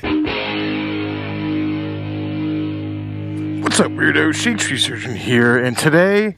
What's up, weirdo? Shadetree Surgeon here, and today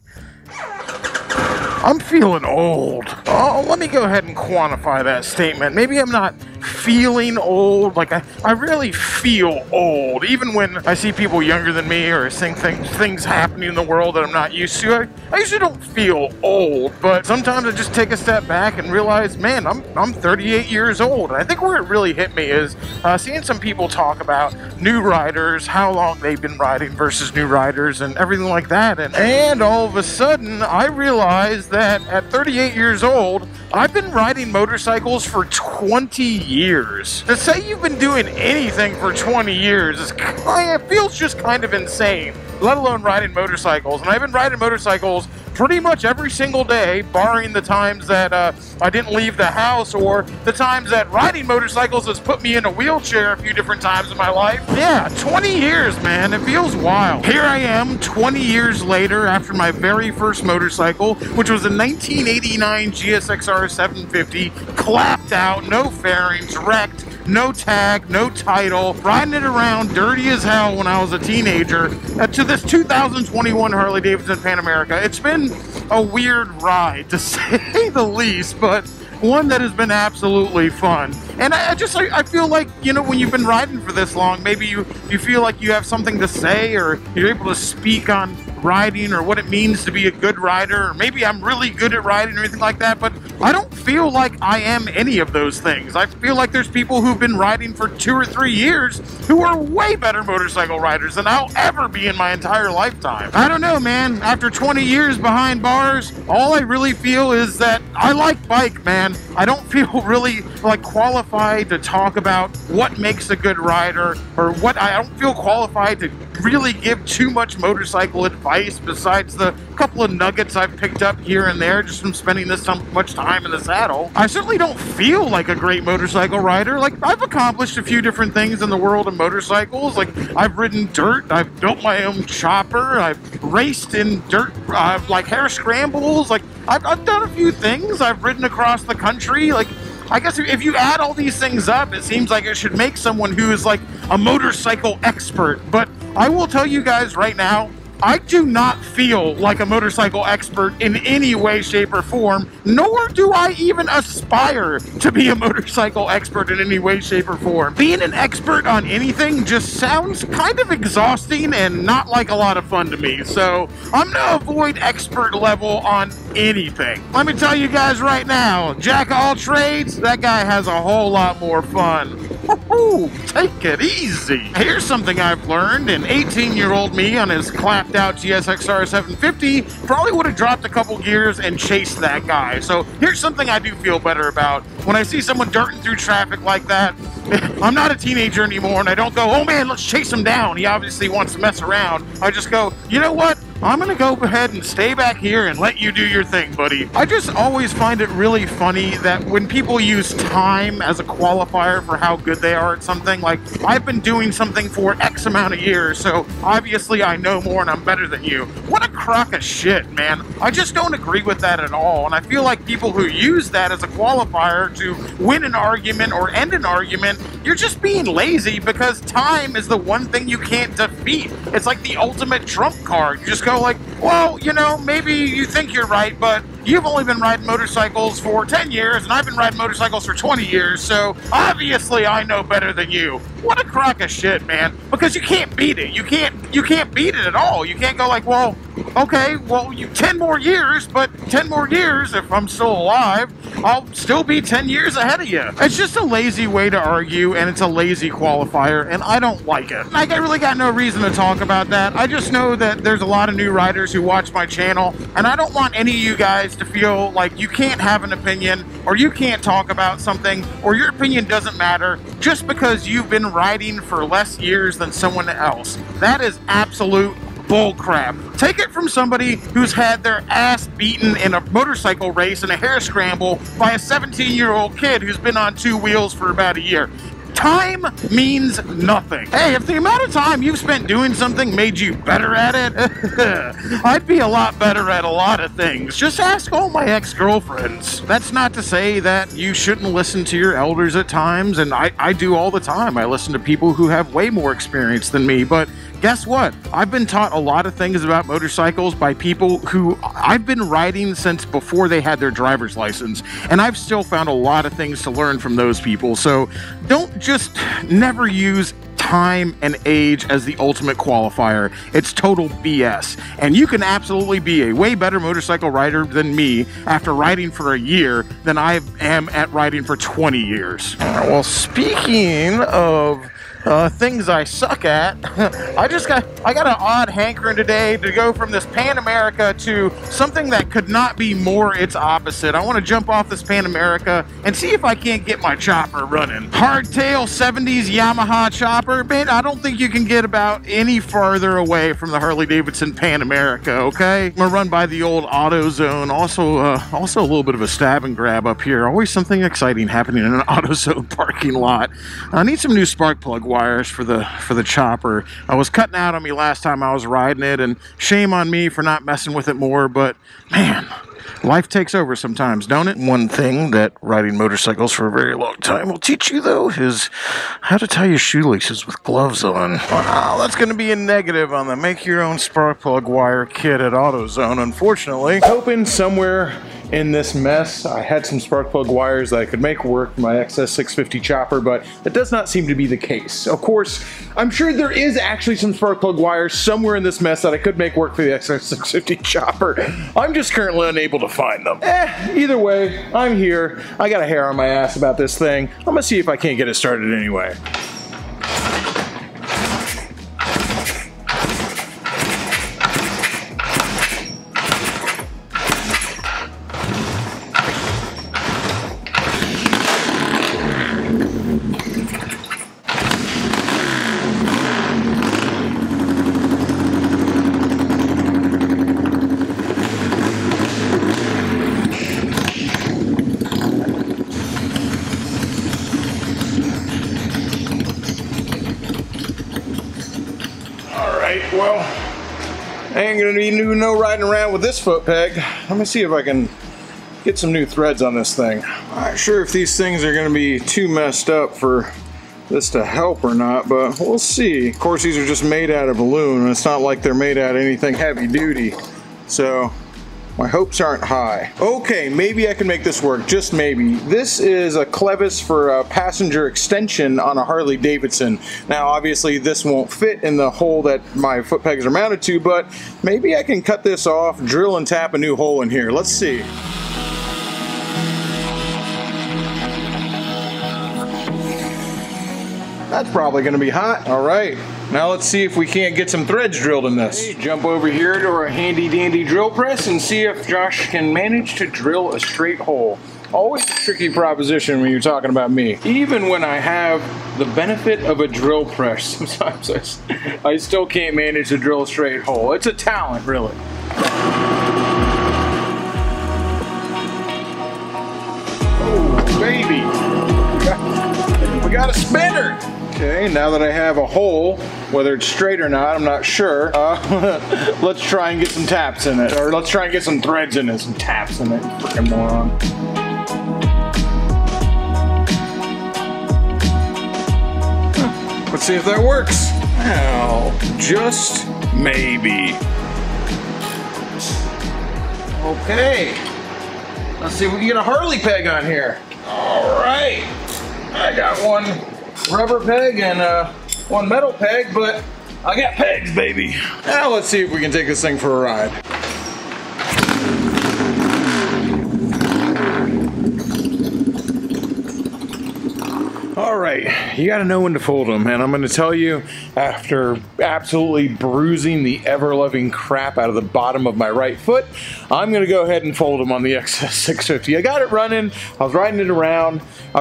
I'm feeling old. Oh, let me go ahead and quantify that statement. Maybe I'm not feeling old. Like, I really feel old. Even when I see people younger than me or seeing things happening in the world that I'm not used to, I usually don't feel old. But sometimes I just take a step back and realize, man, I'm 38 years old. And I think where it really hit me is seeing some people talk about new riders, how long they've been riding versus new riders and everything like that. And all of a sudden, I realized that at 38 years old, I've been riding motorcycles for 20 years. To say you've been doing anything for 20 years it feels just kind of insane, let alone riding motorcycles. And I've been riding motorcycles pretty much every single day, barring the times that I didn't leave the house or the times that riding motorcycles has put me in a wheelchair a few different times in my life. Yeah, 20 years, man. It feels wild. Here I am 20 years later after my very first motorcycle, which was a 1989 GSXR 750, clapped out, no fairings, wrecked, no tag, no title, riding it around dirty as hell when I was a teenager to this 2021 Harley-Davidson Pan America. It's been a weird ride, to say the least, but one that has been absolutely fun. And I feel like, you know, when you've been riding for this long, maybe you feel like you have something to say, or you're able to speak on riding or what it means to be a good rider, or maybe I'm really good at riding or anything like that, but I don't feel like I am any of those things. I feel like there's people who've been riding for 2 or 3 years who are way better motorcycle riders than I'll ever be in my entire lifetime. I don't know, man. After 20 years behind bars, all I really feel is that I like bike, man. I don't feel really like qualified to talk about what makes a good rider, or I don't feel qualified to really give too much motorcycle advice besides the couple of nuggets I've picked up here and there just from spending this much time in the saddle. I certainly don't feel like a great motorcycle rider. Like, I've accomplished a few different things in the world of motorcycles. Like, I've ridden dirt, I've built my own chopper, I've raced in dirt, like hair scrambles. Like, I've done a few things. I've ridden across the country. Like, I guess if you add all these things up, it seems like it should make someone who is like a motorcycle expert. But I will tell you guys right now, I do not feel like a motorcycle expert in any way, shape, or form, nor do I even aspire to be a motorcycle expert in any way, shape, or form. Being an expert on anything just sounds kind of exhausting and not like a lot of fun to me, so I'm gonna avoid expert level on anything. Let me tell you guys right now, jack of all trades, that guy has a whole lot more fun. Woo-hoo, take it easy. Here's something I've learned. An 18-year-old me on his clapped out GSXR 750 probably would have dropped a couple gears and chased that guy. So here's something I do feel better about. When I see someone darting through traffic like that, I'm not a teenager anymore, and I don't go, oh man, let's chase him down. He obviously wants to mess around. I just go, you know what? I'm gonna go ahead and stay back here and let you do your thing, buddy. I just always find it really funny that when people use time as a qualifier for how good they are at something, like, I've been doing something for X amount of years, so obviously I know more and I'm better than you. What a crock of shit, man. I just don't agree with that at all, and I feel like people who use that as a qualifier to win an argument or end an argument, you're just being lazy, because time is the one thing you can't defeat. It's like the ultimate trump card. You just go like, well, you know, maybe you think you're right, but you've only been riding motorcycles for 10 years, and I've been riding motorcycles for 20 years, so obviously I know better than you. What a crock of shit, man. Because you can't beat it. You can't beat it at all. You can't go like, well, okay, well, 10 more years, but 10 more years, if I'm still alive, I'll still be 10 years ahead of you. It's just a lazy way to argue, and it's a lazy qualifier, and I don't like it. Like, I really got no reason to talk about that. I just know that there's a lot of new riders who watch my channel, and I don't want any of you guys to feel like you can't have an opinion, or you can't talk about something, or your opinion doesn't matter just because you've been riding for less years than someone else. That is absolute bullcrap. Take it from somebody who's had their ass beaten in a motorcycle race and a hair scramble by a 17-year-old kid who's been on 2 wheels for about a year. Time means nothing. Hey, if the amount of time you've spent doing something made you better at it, I'd be a lot better at a lot of things. Just ask all my ex-girlfriends. That's not to say that you shouldn't listen to your elders at times, and I do all the time. I listen to people who have way more experience than me, but guess what? I've been taught a lot of things about motorcycles by people who I've been riding since before they had their driver's license, and I've still found a lot of things to learn from those people. So don't just never use time and age as the ultimate qualifier. It's total BS. And you can absolutely be a way better motorcycle rider than me after riding for a year than I am at riding for 20 years. Well, speaking of things I suck at, I got an odd hankering today to go from this Pan America to something that could not be more its opposite. I want to jump off this Pan America and see if I can't get my chopper running. Hardtail 70s Yamaha chopper, man, I don't think you can get about any farther away from the Harley-Davidson Pan America, okay? I'm gonna run by the old AutoZone. Also a little bit of a stab and grab up here. Always something exciting happening in an AutoZone parking lot. I need some new spark plug wires for the chopper. I was cutting out on me last time I was riding it, and shame on me for not messing with it more, but man, life takes over sometimes, don't it? One thing that riding motorcycles for a very long time will teach you, though, is how to tie your shoelaces with gloves on. Wow, that's going to be a negative on the make your own spark plug wire kit at AutoZone, unfortunately. Hoping somewhere in this mess I had some spark plug wires that I could make work for my XS650 chopper, but that does not seem to be the case. Of course, I'm sure there is actually some spark plug wires somewhere in this mess that I could make work for the XS650 chopper. I'm just currently unable to find them. Either way, I'm here. I got a hair on my ass about this thing. I'm gonna see if I can't get it started anyway. Well, I ain't gonna be no riding around with this foot peg. Let me see if I can get some new threads on this thing. I'm not sure if these things are gonna be too messed up for this to help or not, but we'll see. Of course, these are just made out of aluminum, and it's not like they're made out of anything heavy duty, so my hopes aren't high. Okay, maybe I can make this work, just maybe. This is a clevis for a passenger extension on a Harley-Davidson. Now, obviously, this won't fit in the hole that my foot pegs are mounted to, but maybe I can cut this off, drill and tap a new hole in here. Let's see. That's probably gonna be hot. All right, now let's see if we can't get some threads drilled in this. Hey, jump over here to our handy dandy drill press and see if Josh can manage to drill a straight hole. Always a tricky proposition when you're talking about me. Even when I have the benefit of a drill press, sometimes I still can't manage to drill a straight hole. It's a talent, really. Oh, baby. We got a spinner. Okay, now that I have a hole, whether it's straight or not, I'm not sure. Let's try and get some taps in it. Or let's try and get some threads in it, some taps in it. Frickin' moron. Let's see if that works. Well, just maybe. Okay. Let's see if we can get a Harley peg on here. All right. I got one rubber peg and one metal peg, but I got pegs, baby. Now let's see if we can take this thing for a ride. All right, you gotta know when to fold them, and I'm gonna tell you, after absolutely bruising the ever-loving crap out of the bottom of my right foot, I'm gonna go ahead and fold them on the XS650. I got it running, I was riding it around, I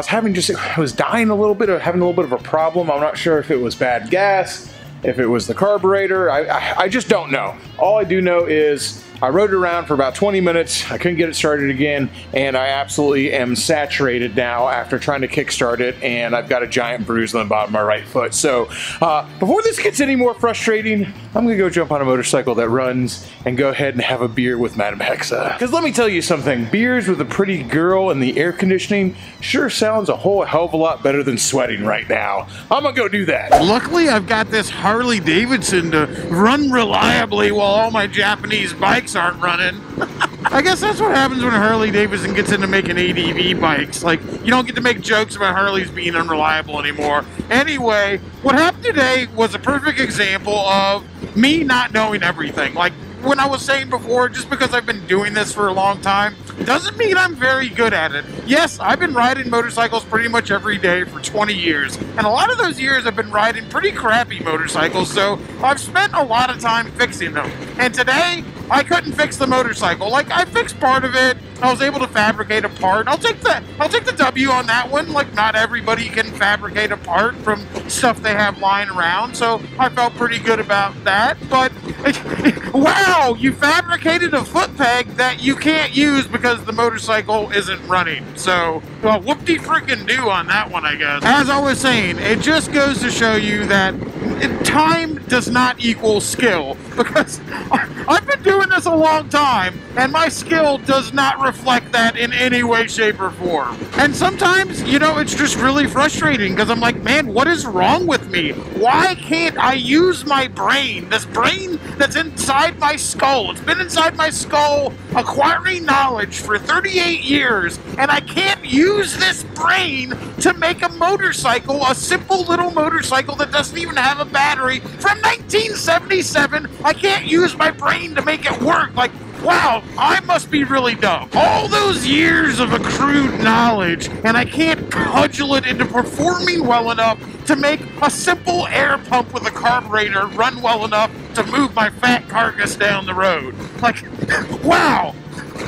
was dying a little bit, having a little bit of a problem. I'm not sure if it was bad gas, if it was the carburetor, I just don't know. All I do know is I rode it around for about 20 minutes. I couldn't get it started again, and I absolutely am saturated now after trying to kickstart it, and I've got a giant bruise on the bottom of my right foot. So before this gets any more frustrating, I'm gonna go jump on a motorcycle that runs and go ahead and have a beer with Madam Hexa. Because let me tell you something, beers with a pretty girl and the air conditioning sure sounds a whole hell of a lot better than sweating right now. I'm gonna go do that. Luckily, I've got this Harley Davidson to run reliably while all my Japanese bikes aren't running. I guess that's what happens when Harley Davidson gets into making ADV bikes. Like, you don't get to make jokes about Harleys being unreliable anymore. Anyway, what happened today was a perfect example of me not knowing everything. Like, when I was saying before, just because I've been doing this for a long time doesn't mean I'm very good at it. Yes, I've been riding motorcycles pretty much every day for 20 years, and a lot of those years I've been riding pretty crappy motorcycles, so I've spent a lot of time fixing them. And today, I couldn't fix the motorcycle. Like, I fixed part of it. I was able to fabricate a part. I'll take the W on that one. Like, not everybody can fabricate a part from stuff they have lying around, so I felt pretty good about that. But wow, you fabricated a foot peg that you can't use because the motorcycle isn't running. So, well, whoop-de-frickin-do on that one, I guess. As I was saying, it just goes to show you that time does not equal skill, because I've been doing this a long time, and my skill does not reflect that in any way, shape, or form. And sometimes, you know, it's just really frustrating, because I'm like, man, what is wrong with me? Why can't I use my brain? This brain that's inside my skull. It's been inside my skull acquiring knowledge for 38 years, and I can't use this brain to make a motorcycle, a simple little motorcycle that doesn't even have a battery from 1977. I can't use my brain to make it work. Like, wow, I must be really dumb. All those years of accrued knowledge, and I can't cudgel it into performing well enough to make a simple air pump with a carburetor run well enough to move my fat carcass down the road. Like, wow.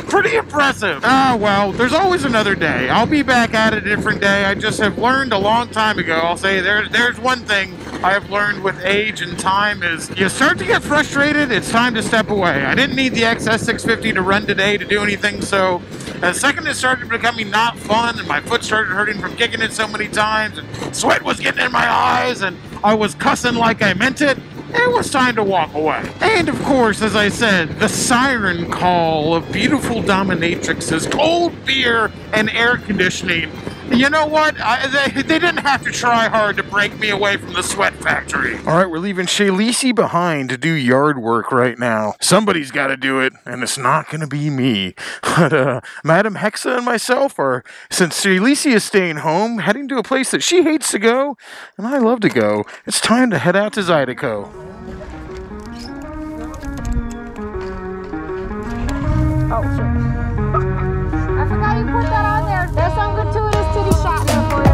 Pretty impressive. Ah, well, there's always another day. I'll be back at it a different day. I just have learned a long time ago. I'll say there's one thing I have learned with age and time is you start to get frustrated, it's time to step away. I didn't need the XS650 to run today to do anything, so the second it started becoming not fun and my foot started hurting from kicking it so many times and sweat was getting in my eyes and I was cussing like I meant it, it was time to walk away. And of course, as I said, the siren call of beautiful dominatrixes, cold beer, and air conditioning. You know what? They didn't have to try hard to break me away from the sweat factory. All right, we're leaving Shaylisi behind to do yard work right now. Somebody's got to do it, and it's not going to be me. But Madam Hexa and myself are, since Shaylisi is staying home, heading to a place that she hates to go, and I love to go. It's time to head out to Zydeco. Oh, shit. I forgot you put that on there. There's some gratuitous titty shot there for you.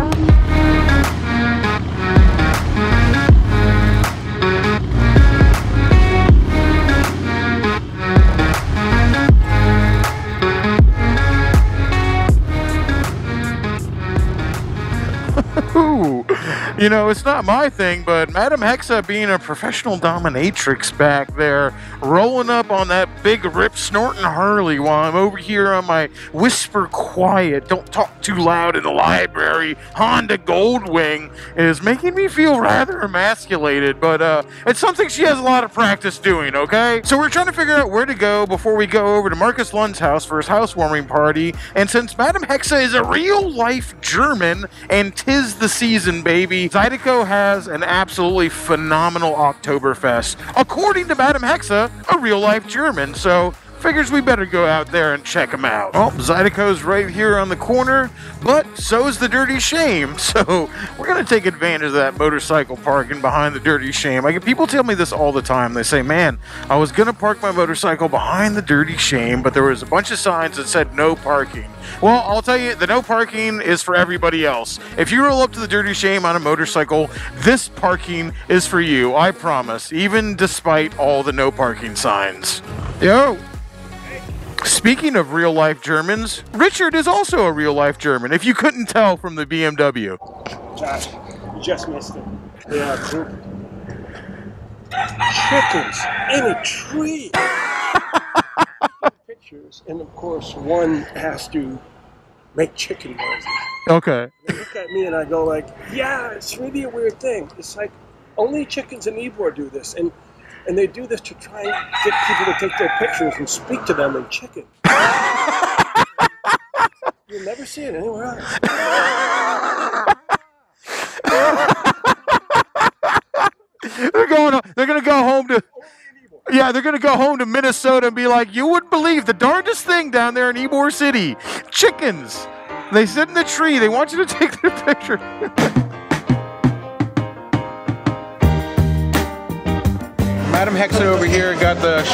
You know, it's not my thing, but Madam Hexa being a professional dominatrix back there, rolling up on that big rip snorting Harley while I'm over here on my whisper quiet, don't talk too loud in the library, Honda Goldwing, is making me feel rather emasculated, but it's something she has a lot of practice doing, okay? So we're trying to figure out where to go before we go over to Marcus Lund's house for his housewarming party, and since Madam Hexa is a real-life German, and 'tis the season, baby, Zydeco has an absolutely phenomenal Oktoberfest, according to Madam Hexa, a real-life German, so figures we better go out there and check them out. Well, Zydeco's right here on the corner, but so is the Dirty Shame, so we're going to take advantage of that motorcycle parking behind the Dirty Shame. People tell me this all the time. They say, man, I was going to park my motorcycle behind the Dirty Shame, but there was a bunch of signs that said no parking. Well, I'll tell you, the no parking is for everybody else. If you roll up to the Dirty Shame on a motorcycle, this parking is for you, I promise, even despite all the no parking signs. Yo! Speaking of real-life Germans, Richard is also a real-life German, if you couldn't tell from the BMW. Josh, you just missed it. They are chickens in a tree. pictures, and of course, one has to make chicken noises. Okay. They look at me and I go like, yeah, it's really a weird thing. It's like only chickens in Ybor do this, and they do this to try and get people to take their pictures and speak to them in chicken. You'll never see it anywhere else. They're gonna go home to. Yeah, they're gonna go home to Minnesota and be like, you wouldn't believe the darndest thing down there in Ybor City. Chickens. They sit in the tree. They want you to take their picture. Madam Hexa over here got the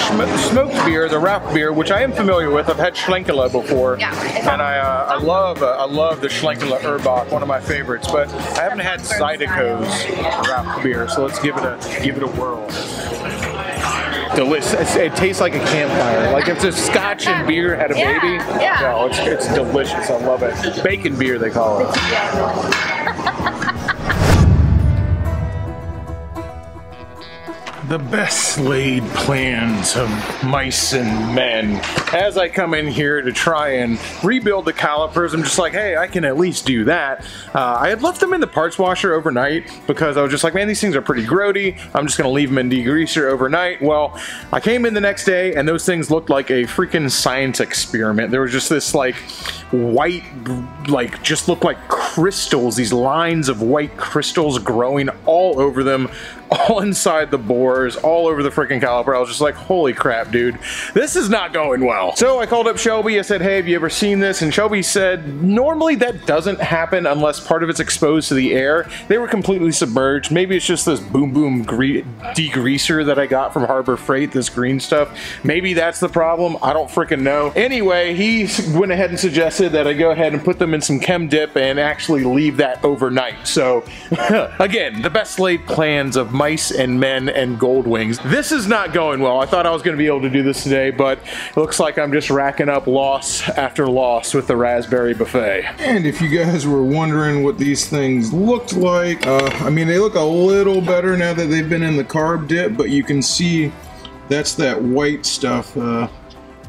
smoked beer, the raffle beer, which I am familiar with. I've had Schlenkele before, and I love the Schlenkele Erbach, one of my favorites. But I haven't had Zydeco's raffle beer, so let's give it a whirl. Delicious. It tastes like a campfire. Like if the Scotch and beer had a baby. No, it's delicious. I love it. Bacon beer, they call it. The best laid plans of mice and men. As I come in here to try and rebuild the calipers, I'm just like, hey, I can at least do that. I had left them in the parts washer overnight because I was just like, man, these things are pretty grody. I'm just gonna leave them in degreaser overnight. Well, I came in the next day and those things looked like a freaking science experiment. There was just this like white, like just looked like crystals, these lines of white crystals growing all over them, all inside the bores, all over the freaking caliper. I was just like, holy crap, dude, this is not going well. So I called up Shelby. I said, hey, have you ever seen this? And Shelby said, normally that doesn't happen unless part of it's exposed to the air. They were completely submerged. Maybe it's just this boom boom degreaser that I got from Harbor Freight, this green stuff. Maybe that's the problem. I don't freaking know. Anyway, he went ahead and suggested that I go ahead and put them in some chem dip and actually leave that overnight. So again, the best laid plans of mice and men and gold wings. This is not going well. I thought I was going to be able to do this today, but it looks like I'm just racking up loss after loss with the raspberry buffet. And if you guys were wondering what these things looked like, I mean, they look a little better now that they've been in the carb dip, but you can see that's that white stuff.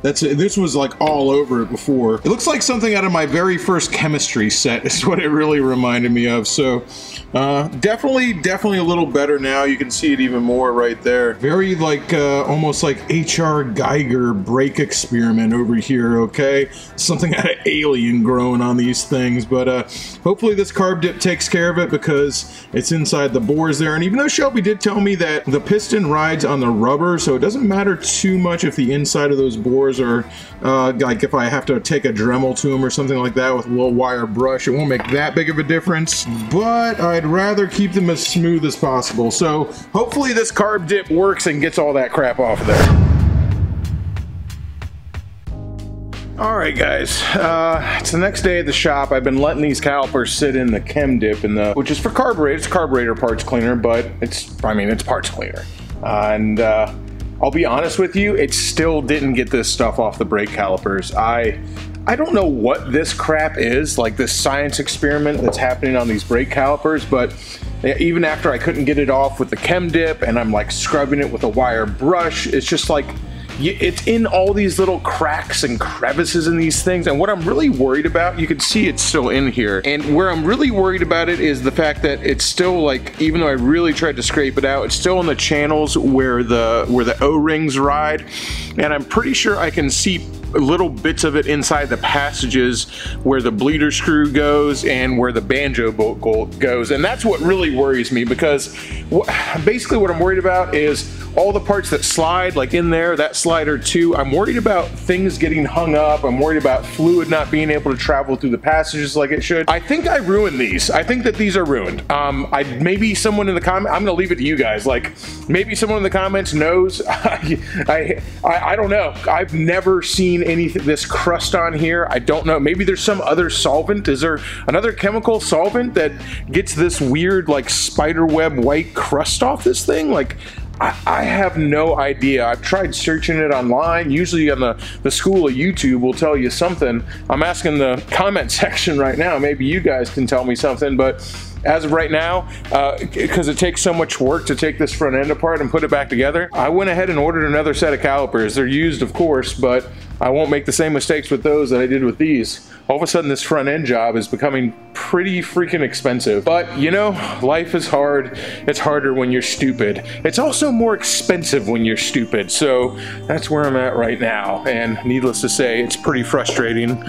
This was like all over it before. It looks like something out of my very first chemistry set is what it really reminded me of. So definitely a little better now. You can see it even more right there. Very like almost like H.R. Geiger brake experiment over here, okay? Something out of Alien growing on these things. But hopefully this carb dip takes care of it because it's inside the bores there. And even though Shelby did tell me that the piston rides on the rubber, so it doesn't matter too much if the inside of those bores or like if I have to take a Dremel to them or something like that with a little wire brush, it won't make that big of a difference, but I'd rather keep them as smooth as possible. So hopefully this carb dip works and gets all that crap off of there. Alright guys, it's the next day at the shop. I've been letting these calipers sit in the chem dip, which is for carburetor. It's carburetor parts cleaner, but it's parts cleaner. I'll be honest with you, it still didn't get this stuff off the brake calipers. I don't know what this crap is, like this science experiment that's happening on these brake calipers, but even after I couldn't get it off with the chem dip and I'm like scrubbing it with a wire brush, it's just like, it's in all these little cracks and crevices in these things. And what I'm really worried about, you can see it's still in here. And where I'm really worried about it is the fact that it's still like, even though I really tried to scrape it out, it's still in the channels where the O-rings ride. And I'm pretty sure I can see little bits of it inside the passages where the bleeder screw goes and where the banjo bolt goes. And that's what really worries me, because basically what I'm worried about is all the parts that slide, like in there, that slider too. I'm worried about things getting hung up. I'm worried about fluid not being able to travel through the passages like it should. I think I ruined these. I think that these are ruined. Maybe someone in the comment, I'm gonna leave it to you guys. Like maybe someone in the comments knows. I don't know. I've never seen anything, this crust on here. I don't know. Maybe there's some other solvent. Is there another chemical solvent that gets this weird like spider web white crust off this thing? Like, I have no idea. I've tried searching it online. Usually on the school of YouTube will tell you something. I'm asking the comment section right now. Maybe you guys can tell me something, but as of right now, because it takes so much work to take this front end apart and put it back together, I went ahead and ordered another set of calipers. They're used, of course, but I won't make the same mistakes with those that I did with these. All of a sudden, this front end job is becoming pretty freaking expensive. But, you know, life is hard. It's harder when you're stupid. It's also more expensive when you're stupid. So that's where I'm at right now. And needless to say, it's pretty frustrating.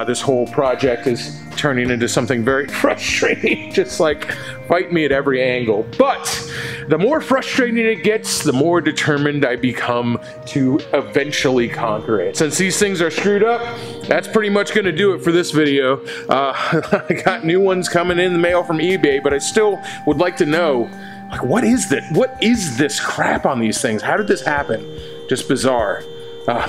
This whole project is turning into something very frustrating. Just like, fight me at every angle. But the more frustrating it gets, the more determined I become to eventually conquer it. Since these things are screwed up, that's pretty much going to do it for this video. I got new ones coming in the mail from eBay, but I still would like to know, like, what is this? What is this crap on these things? How did this happen? Just bizarre.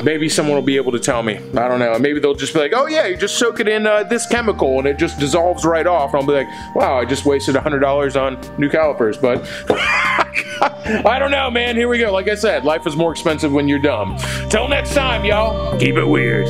Maybe someone will be able to tell me. I don't know. Maybe they'll just be like, oh yeah, you just soak it in this chemical and it just dissolves right off. And I'll be like, wow, I just wasted $100 on new calipers. But I don't know, man. Here we go. Like I said, life is more expensive when you're dumb. Till next time, y'all. Keep it weird.